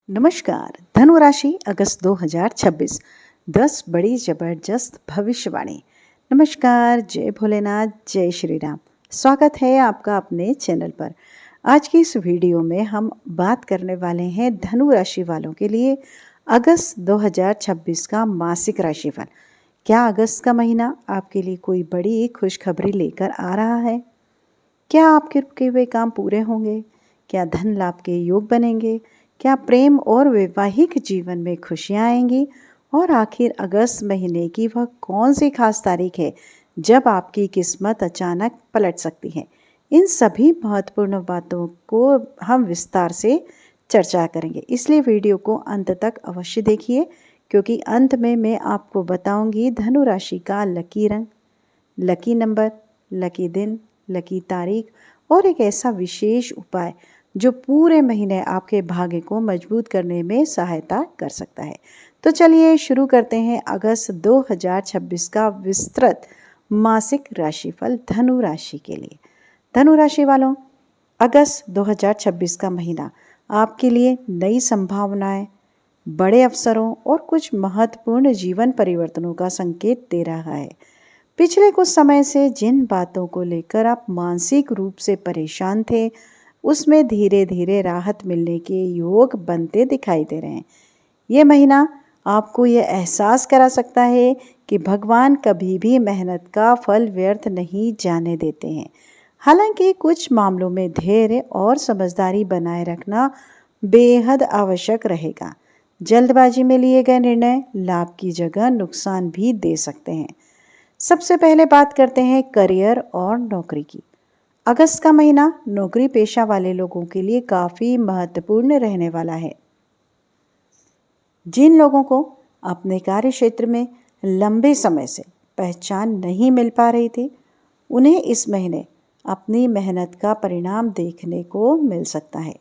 नमस्कार। धनु राशि अगस्त 2026 10 बड़ी जबरदस्त भविष्यवाणी। नमस्कार, जय भोलेनाथ, जय श्री राम। स्वागत है आपका अपने चैनल पर। आज की इस वीडियो में हम बात करने वाले हैं धनु राशि वालों के लिए अगस्त 2026 का मासिक राशिफल। क्या अगस्त का महीना आपके लिए कोई बड़ी खुशखबरी लेकर आ रहा है? क्या आपके रुके हुए काम पूरे होंगे? क्या धन लाभ के योग बनेंगे? क्या प्रेम और वैवाहिक जीवन में खुशियां आएंगी? और आखिर अगस्त महीने की वह कौन सी खास तारीख है जब आपकी किस्मत अचानक पलट सकती है? इन सभी महत्वपूर्ण बातों को हम विस्तार से चर्चा करेंगे, इसलिए वीडियो को अंत तक अवश्य देखिए, क्योंकि अंत में मैं आपको बताऊंगी धनु राशि का लकी रंग, लकी नंबर, लकी दिन, लकी तारीख और एक ऐसा विशेष उपाय जो पूरे महीने आपके भाग्य को मजबूत करने में सहायता कर सकता है। तो चलिए शुरू करते हैं अगस्त 2026 का विस्तृत मासिक राशिफल धनु राशि के लिए। धनु राशि वालों, अगस्त 2026 का महीना आपके लिए नई संभावनाएं, बड़े अवसरों और कुछ महत्वपूर्ण जीवन परिवर्तनों का संकेत दे रहा है। पिछले कुछ समय से जिन बातों को लेकर आप मानसिक रूप से परेशान थे, उसमें धीरे धीरे राहत मिलने के योग बनते दिखाई दे रहे हैं। ये महीना आपको ये एहसास करा सकता है कि भगवान कभी भी मेहनत का फल व्यर्थ नहीं जाने देते हैं। हालांकि कुछ मामलों में धैर्य और समझदारी बनाए रखना बेहद आवश्यक रहेगा। जल्दबाजी में लिए गए निर्णय लाभ की जगह नुकसान भी दे सकते हैं। सबसे पहले बात करते हैं करियर और नौकरी की। अगस्त का महीना नौकरी पेशा वाले लोगों के लिए काफ़ी महत्वपूर्ण रहने वाला है। जिन लोगों को अपने कार्य क्षेत्र में लंबे समय से पहचान नहीं मिल पा रही थी, उन्हें इस महीने अपनी मेहनत का परिणाम देखने को मिल सकता है।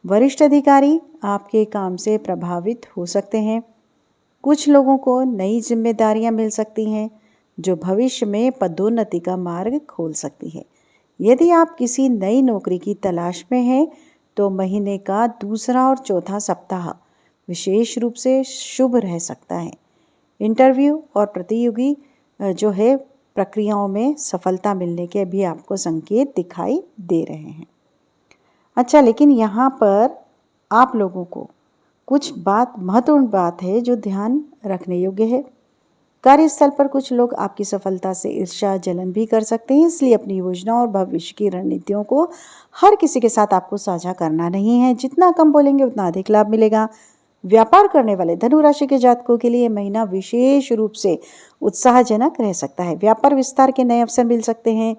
वरिष्ठ अधिकारी आपके काम से प्रभावित हो सकते हैं। कुछ लोगों को नई जिम्मेदारियां मिल सकती हैं जो भविष्य में पदोन्नति का मार्ग खोल सकती है। यदि आप किसी नई नौकरी की तलाश में हैं तो महीने का दूसरा और चौथा सप्ताह विशेष रूप से शुभ रह सकता है। इंटरव्यू और प्रतियोगी जो है प्रक्रियाओं में सफलता मिलने के भी आपको संकेत दिखाई दे रहे हैं। अच्छा, लेकिन यहाँ पर आप लोगों को कुछ महत्वपूर्ण बात है जो ध्यान रखने योग्य है। कार्यस्थल पर कुछ लोग आपकी सफलता से ईर्ष्या जलन भी कर सकते हैं, इसलिए अपनी योजना और भविष्य की रणनीतियों को हर किसी के साथ आपको साझा करना नहीं है। जितना कम बोलेंगे उतना अधिक लाभ मिलेगा। व्यापार करने वाले धनु राशि के जातकों के लिए महीना विशेष रूप से उत्साहजनक रह सकता है। व्यापार विस्तार के नए अवसर मिल सकते हैं,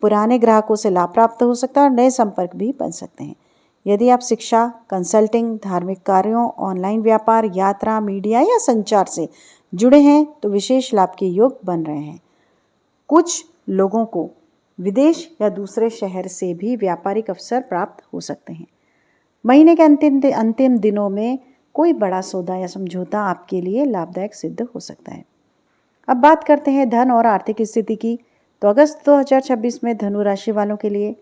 पुराने ग्राहकों से लाभ प्राप्त हो सकता है और नए संपर्क भी बन सकते हैं। यदि आप शिक्षा, कंसल्टिंग, धार्मिक कार्यों, ऑनलाइन व्यापार, यात्रा, मीडिया या संचार से जुड़े हैं तो विशेष लाभ के योग बन रहे हैं। कुछ लोगों को विदेश या दूसरे शहर से भी व्यापारिक अवसर प्राप्त हो सकते हैं। महीने के अंतिम दिनों में कोई बड़ा सौदा या समझौता आपके लिए लाभदायक सिद्ध हो सकता है। अब बात करते हैं धन और आर्थिक स्थिति की। तो अगस्त 2026 में धनु राशि वालों के लिए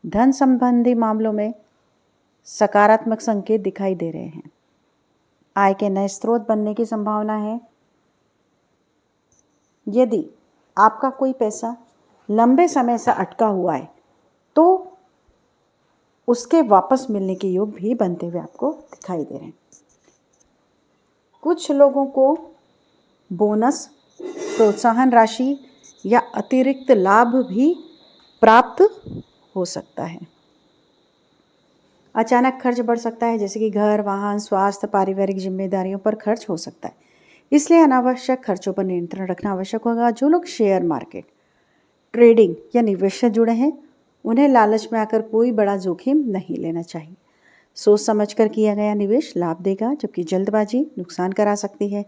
धन संबंधी मामलों में सकारात्मक संकेत दिखाई दे रहे हैं। आय के नए स्रोत बनने की संभावना है। यदि आपका कोई पैसा लंबे समय से अटका हुआ है तो उसके वापस मिलने के योग भी बनते हुए आपको दिखाई दे रहे हैं। कुछ लोगों को बोनस, प्रोत्साहन राशि या अतिरिक्त लाभ भी प्राप्त हो सकता है। अचानक खर्च बढ़ सकता है, जैसे कि घर, वाहन, स्वास्थ्य, पारिवारिक जिम्मेदारियों पर खर्च हो सकता है। इसलिए अनावश्यक खर्चों पर नियंत्रण रखना आवश्यक होगा। जो लोग शेयर मार्केट, ट्रेडिंग या निवेश से जुड़े हैं, उन्हें लालच में आकर कोई बड़ा जोखिम नहीं लेना चाहिए। सोच समझकर किया गया निवेश लाभ देगा, जबकि जल्दबाजी नुकसान करा सकती है।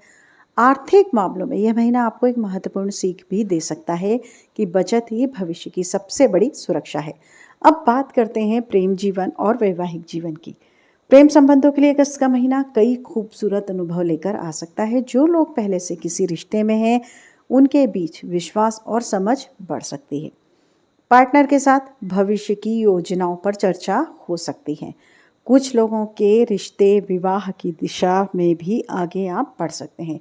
आर्थिक मामलों में यह महीना आपको एक महत्वपूर्ण सीख भी दे सकता है कि बचत ही भविष्य की सबसे बड़ी सुरक्षा है। अब बात करते हैं प्रेम जीवन और वैवाहिक जीवन की। प्रेम संबंधों के लिए अगस्त का महीना कई खूबसूरत अनुभव लेकर आ सकता है। जो लोग पहले से किसी रिश्ते में हैं, उनके बीच विश्वास और समझ बढ़ सकती है। पार्टनर के साथ भविष्य की योजनाओं पर चर्चा हो सकती है। कुछ लोगों के रिश्ते विवाह की दिशा में भी आगे आप बढ़ सकते हैं।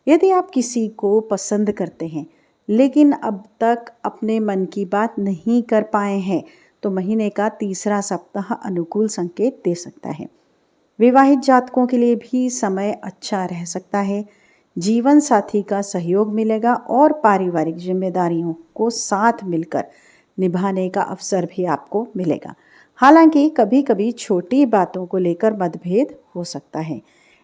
यदि आप किसी को पसंद करते हैं लेकिन अब तक अपने मन की बात नहीं कर पाए हैं, तो महीने का तीसरा सप्ताह अनुकूल संकेत दे सकता है। विवाहित जातकों के लिए भी समय अच्छा रह सकता है। जीवन साथी का सहयोग मिलेगा और पारिवारिक जिम्मेदारियों को साथ मिलकर निभाने का अवसर भी आपको मिलेगा। हालांकि कभी कभी छोटी बातों को लेकर मतभेद हो सकता है।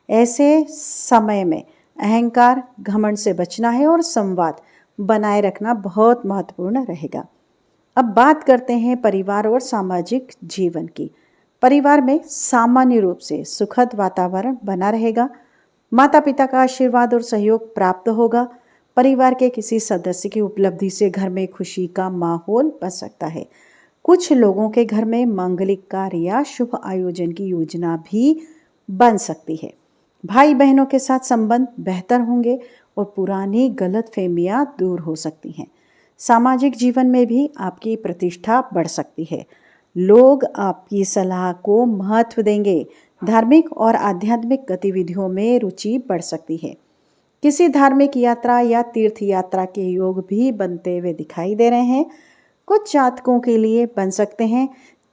ऐसे समय में अहंकार, घमंड से बचना है और संवाद बनाए रखना बहुत महत्वपूर्ण रहेगा। अब बात करते हैं परिवार और सामाजिक जीवन की। परिवार में सामान्य रूप से सुखद वातावरण बना रहेगा। माता पिता का आशीर्वाद और सहयोग प्राप्त होगा। परिवार के किसी सदस्य की उपलब्धि से घर में खुशी का माहौल बन सकता है। कुछ लोगों के घर में मांगलिक कार्य या शुभ आयोजन की योजना भी बन सकती है। भाई बहनों के साथ संबंध बेहतर होंगे और पुरानी गलतफहमियां दूर हो सकती हैं। सामाजिक जीवन में भी आपकी प्रतिष्ठा बढ़ सकती है। लोग आपकी सलाह को महत्व देंगे। धार्मिक और आध्यात्मिक गतिविधियों में रुचि बढ़ सकती है। किसी धार्मिक यात्रा या तीर्थ यात्रा के योग भी बनते हुए दिखाई दे रहे हैं। कुछ जातकों के लिए बन सकते हैं।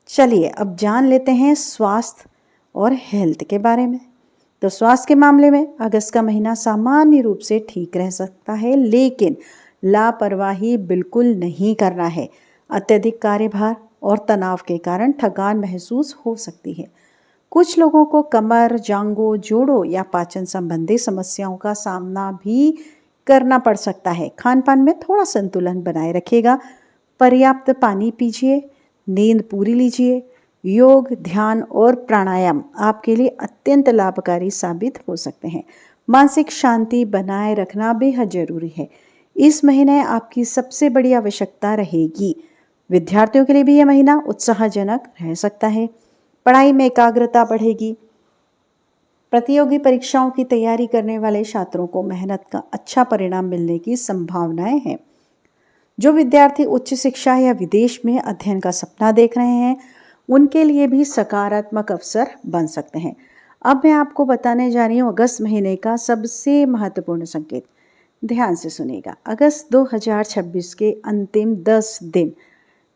चलिए अब जान लेते हैं स्वास्थ्य और हेल्थ के बारे में। तो स्वास्थ्य के मामले में अगस्त का महीना सामान्य रूप से ठीक रह सकता है, लेकिन लापरवाही बिल्कुल नहीं करना है। अत्यधिक कार्यभार और तनाव के कारण थकान महसूस हो सकती है। कुछ लोगों को कमर, जांघों, जोड़ों या पाचन संबंधी समस्याओं का सामना भी करना पड़ सकता है। खान पान में थोड़ा संतुलन बनाए रखिएगा। पर्याप्त पानी पीजिए, नींद पूरी लीजिए। योग, ध्यान और प्राणायाम आपके लिए अत्यंत लाभकारी साबित हो सकते हैं। मानसिक शांति बनाए रखना बेहद जरूरी है। इस महीने आपकी सबसे बड़ी आवश्यकता रहेगी। विद्यार्थियों के लिए भी यह महीना उत्साहजनक रह सकता है। पढ़ाई में एकाग्रता बढ़ेगी। प्रतियोगी परीक्षाओं की तैयारी करने वाले छात्रों को मेहनत का अच्छा परिणाम मिलने की संभावनाएं हैं। जो विद्यार्थी उच्च शिक्षा या विदेश में अध्ययन का सपना देख रहे हैं, उनके लिए भी सकारात्मक अवसर बन सकते हैं। अब मैं आपको बताने जा रही हूँ अगस्त महीने का सबसे महत्वपूर्ण संकेत। ध्यान से सुनिएगा। अगस्त 2026 के अंतिम 10 दिन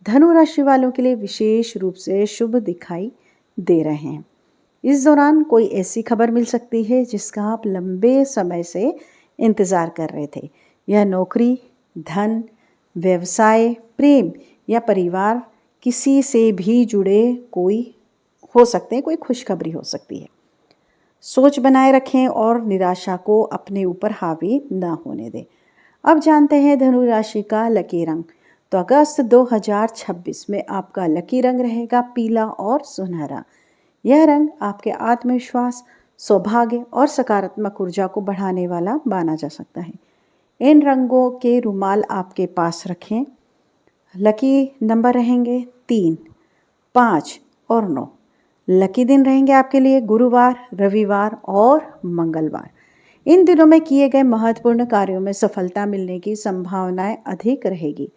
धनु राशि वालों के लिए विशेष रूप से शुभ दिखाई दे रहे हैं। इस दौरान कोई ऐसी खबर मिल सकती है जिसका आप लंबे समय से इंतजार कर रहे थे। यह नौकरी, धन, व्यवसाय, प्रेम या परिवार किसी से भी जुड़े कोई हो सकते हैं, कोई खुशखबरी हो सकती है। सोच बनाए रखें और निराशा को अपने ऊपर हावी न होने दें। अब जानते हैं धनु राशि का लकी रंग। तो अगस्त 2026 में आपका लकी रंग रहेगा पीला और सुनहरा। यह रंग आपके आत्मविश्वास, सौभाग्य और सकारात्मक ऊर्जा को बढ़ाने वाला माना जा सकता है। इन रंगों के रुमाल आपके पास रखें। लकी नंबर रहेंगे 3, 5 और 9। लकी दिन रहेंगे आपके लिए गुरुवार, रविवार और मंगलवार। इन दिनों में किए गए महत्वपूर्ण कार्यों में सफलता मिलने की संभावनाएं अधिक रहेगी।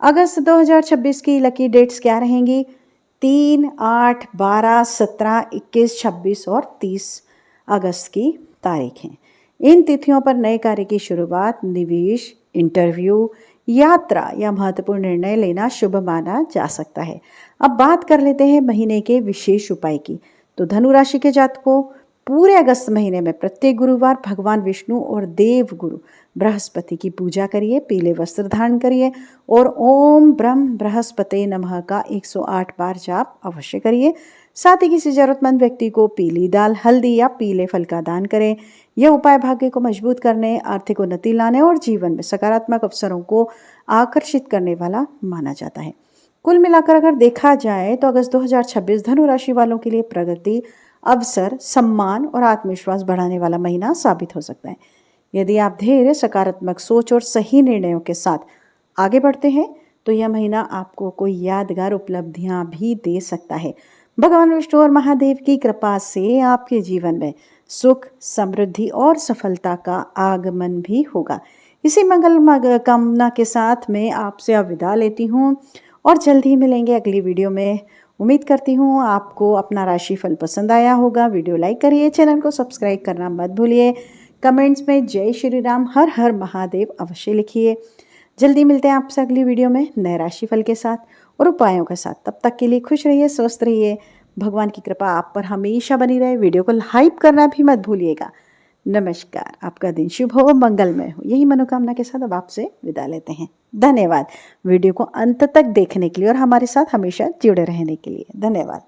अगस्त 2026 की लकी डेट्स क्या रहेंगी? 3, 8, 12, 17, 21, 26 और 30 अगस्त की तारीख हैं। इन तिथियों पर नए कार्य की शुरुआत, निवेश, इंटरव्यू, यात्रा या महत्वपूर्ण निर्णय लेना शुभ माना जा सकता है। अब बात कर लेते हैं महीने के विशेष उपाय की। तो धनु राशि के जातकों, पूरे अगस्त महीने में प्रत्येक गुरुवार भगवान विष्णु और देव गुरु बृहस्पति की पूजा करिए, पीले वस्त्र धारण करिए और ओम ब्रह्म बृहस्पते नमः का 108 बार जाप अवश्य करिए। साथ ही किसी जरूरतमंद व्यक्ति को पीली दाल, हल्दी या पीले फल का दान करें। यह उपाय भाग्य को मजबूत करने, आर्थिक उन्नति लाने और जीवन में सकारात्मक अवसरों को आकर्षित करने वाला माना जाता है। कुल मिलाकर अगर देखा जाए तो अगस्त 2026 धनु राशि वालों के लिए प्रगति, अवसर, सम्मान और आत्मविश्वास बढ़ाने वाला महीना साबित हो सकता है। यदि आप धैर्य, सकारात्मक सोच और सही निर्णयों के साथ आगे बढ़ते हैं तो यह महीना आपको कोई यादगार उपलब्धियां भी दे सकता है। भगवान विष्णु और महादेव की कृपा से आपके जीवन में सुख, समृद्धि और सफलता का आगमन भी होगा। इसी मंगल कामना के साथ मैं आपसे अब विदा लेती हूँ और जल्द ही मिलेंगे अगली वीडियो में। उम्मीद करती हूँ आपको अपना राशिफल पसंद आया होगा। वीडियो लाइक करिए, चैनल को सब्सक्राइब करना मत भूलिए। कमेंट्स में जय श्री राम, हर हर महादेव अवश्य लिखिए। जल्दी मिलते हैं आपसे अगली वीडियो में नए राशिफल के साथ और उपायों के साथ। तब तक के लिए खुश रहिए, स्वस्थ रहिए। भगवान की कृपा आप पर हमेशा बनी रहे। वीडियो को हाइप करना भी मत भूलिएगा। नमस्कार, आपका दिन शुभ हो, मंगलमय हो, यही मनोकामना के साथ अब आपसे विदा लेते हैं। धन्यवाद वीडियो को अंत तक देखने के लिए और हमारे साथ हमेशा जुड़े रहने के लिए। धन्यवाद।